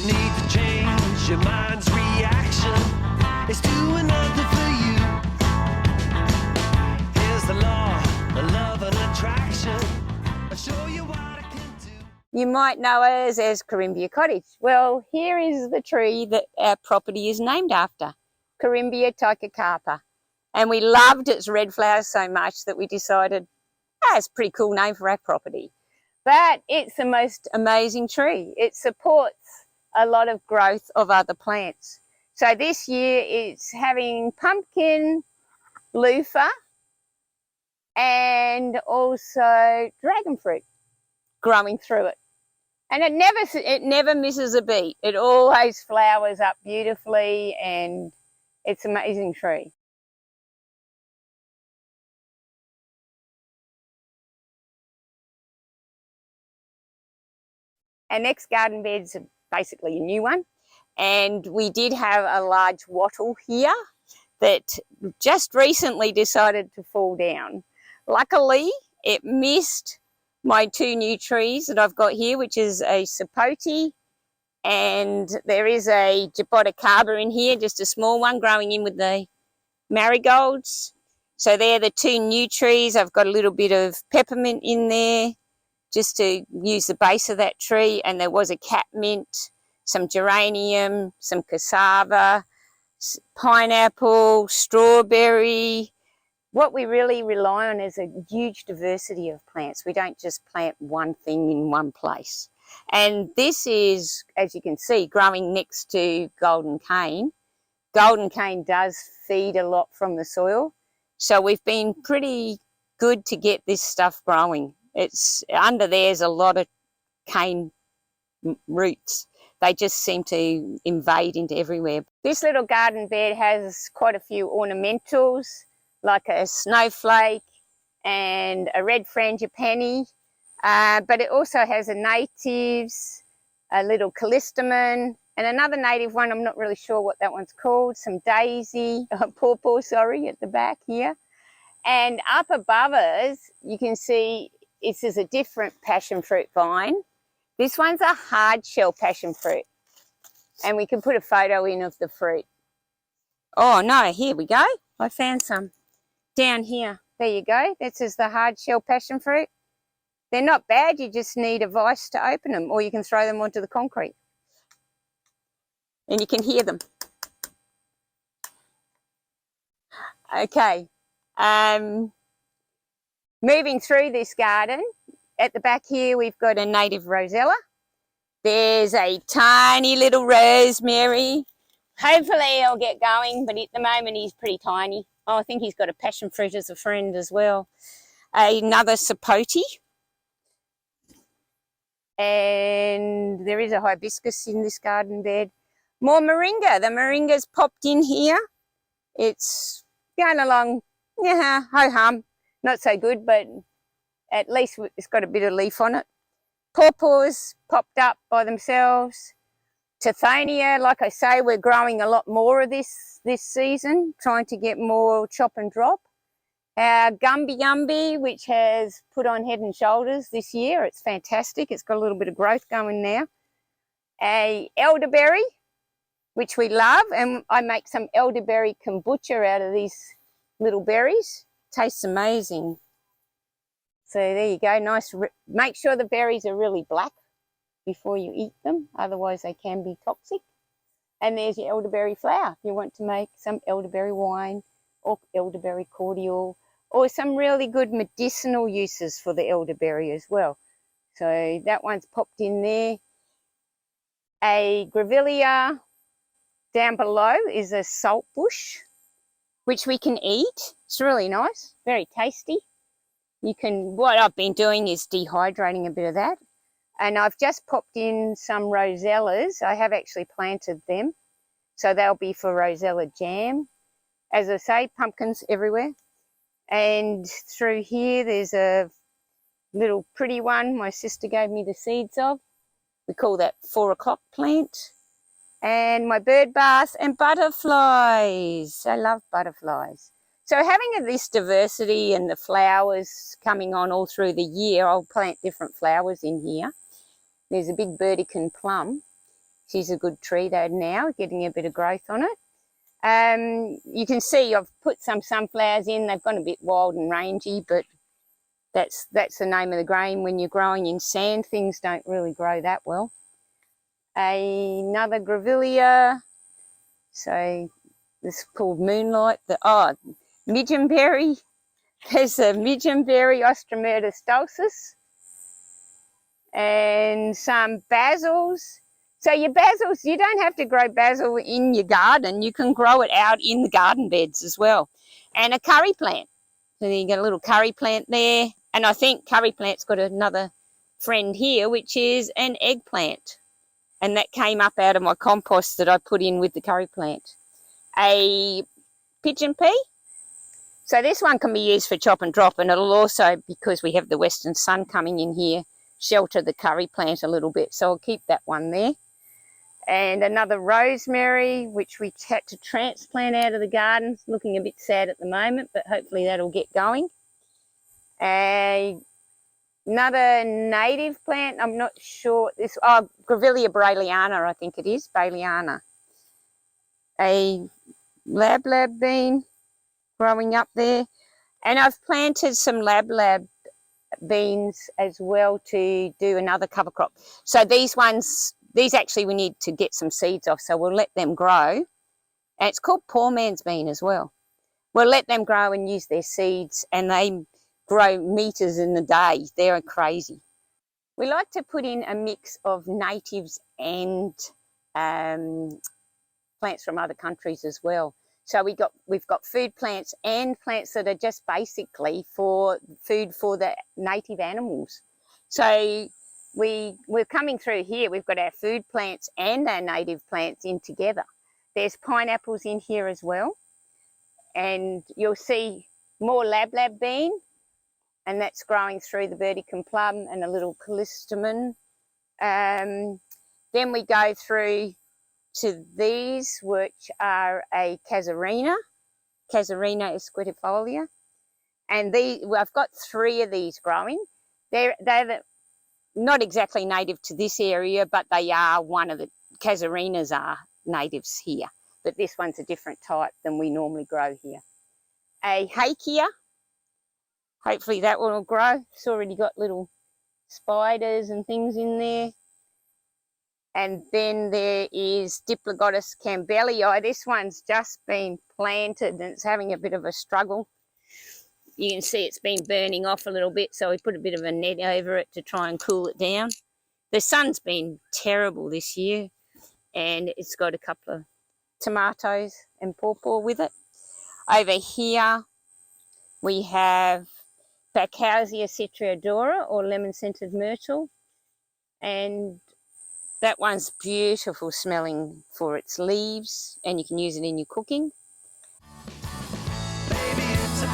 you need to change your mind's reaction. It's doing nothing for you. Here's the law of love and attraction. I'll show you what I can do. You might know us as Corymbia Cottage. Well, here is the tree that our property is named after, Corymbia tychocarpa. And we loved its red flowers so much that we decided, it's a pretty cool name for our property. But it's the most amazing tree. It supports a lot of growth of other plants. So this year it's having pumpkin, loofah, and also dragon fruit growing through it. And it never misses a beat. It always flowers up beautifully, and it's an amazing tree. Our next garden bed's basically a new one, and we did have a large wattle here that just recently decided to fall down. Luckily, it missed my two new trees that I've got here, which is a sapote, and there is a jaboticaba in here, just a small one growing in with the marigolds. So they're the two new trees. I've got a little bit of peppermint in there just to use the base of that tree, and there was a catmint, some geranium, some cassava, pineapple, strawberry. What we really rely on is a huge diversity of plants. We don't just plant one thing in one place. And this is, as you can see, growing next to golden cane. Golden cane does feed a lot from the soil, so we've been pretty good to get this stuff growing. It's under there's a lot of cane roots. They just seem to invade into everywhere. This little garden bed has quite a few ornamentals, like a snowflake and a red frangipani, but it also has a natives, a little callistemon, and another native one, I'm not really sure what that one's called, some daisy, pawpaw, sorry, at the back here. And up above us, you can see this is a different passion fruit vine. This one's a hard shell passion fruit, and we can put a photo in of the fruit. Oh no, here we go. I found some down here. There you go. This is the hard shell passion fruit. They're not bad. You just need a vise to open them, or you can throw them onto the concrete. And you can hear them. Okay. Moving through this garden, at the back here we've got a native rosella. There's a tiny little rosemary. Hopefully he'll get going, but at the moment he's pretty tiny. Oh, I think he's got a passion fruit as a friend as well. Another sapote. And there is a hibiscus in this garden bed. More moringa. The moringa's popped in here. It's going along, yeah, ho-hum. Not so good, but at least it's got a bit of leaf on it. Pawpaws popped up by themselves. Tithonia, like I say, we're growing a lot more of this season, trying to get more chop and drop. Our gumby, which has put on head and shoulders this year. It's fantastic. It's got a little bit of growth going now. A elderberry, which we love, and I make some elderberry kombucha out of these little berries. Tastes amazing. So there you go. Nice. Make sure the berries are really black before you eat them, otherwise they can be toxic. And there's your elderberry flower if you want to make some elderberry wine or elderberry cordial, or some really good medicinal uses for the elderberry as well. So that one's popped in there. A grevillea down below is a salt bush, which we can eat. It's really nice, very tasty. What I've been doing is dehydrating a bit of that. And I've just popped in some rosellas. I have actually planted them. So they'll be for rosella jam. As I say, pumpkins everywhere. And through here, there's a little pretty one my sister gave me the seeds of. We call that 4 o'clock plant. And my bird bath and butterflies. I love butterflies. So having this diversity and the flowers coming on all through the year, I'll plant different flowers in here. There's a big Burdekin plum. She's a good tree though now, getting a bit of growth on it. You can see I've put some sunflowers in. They've gone a bit wild and rangy, but that's the name of the game. When you're growing in sand, things don't really grow that well. Another grevillea. So this is called Moonlight. Midgeonberry. There's a midgeonberry, Ostromerta stolcis. And some basils. So your basils, you don't have to grow basil in your garden. You can grow it out in the garden beds as well. And a curry plant. So you get a little curry plant there. And I think curry plant's got another friend here, which is an eggplant. And that came up out of my compost that I put in with the curry plant. A pigeon pea. So this one can be used for chop and drop, and it'll also, because we have the western sun coming in here, shelter the curry plant a little bit. So I'll keep that one there. And another rosemary, which we had to transplant out of the garden. It's looking a bit sad at the moment, but hopefully that'll get going. Another native plant, I'm not sure, Grevillea Brayliana, I think it is, Bayliana. A lab bean growing up there. And I've planted some lab beans as well to do another cover crop. So these actually we need to get some seeds off, so we'll let them grow. And it's called poor man's bean as well. We'll let them grow and use their seeds, and they grow meters in a day. They're crazy. We like to put in a mix of natives and plants from other countries as well. So we've got food plants and plants that are just basically for food for the native animals. So we're coming through here. We've got our food plants and our native plants in together. There's pineapples in here as well, and you'll see more lab bean. And that's growing through the Burdekin plum and a little callistemon. Then we go through to these, which are a Casuarina esquitifolia. And I've got 3 of these growing. They're not exactly native to this area, but they are one of the Casuarinas are natives here. But this one's a different type than we normally grow here. A Hakea. Hopefully that one will grow. It's already got little spiders and things in there. And then there is Diplogotis campbellii. This one's just been planted and it's having a bit of a struggle. You can see it's been burning off a little bit, so we put a bit of a net over it to try and cool it down. The sun's been terrible this year, and it's got a couple of tomatoes and pawpaw with it. Over here we have Bacchausia citriodora, or lemon-scented myrtle, and that one's beautiful smelling for its leaves, and you can use it in your cooking. Baby, it's a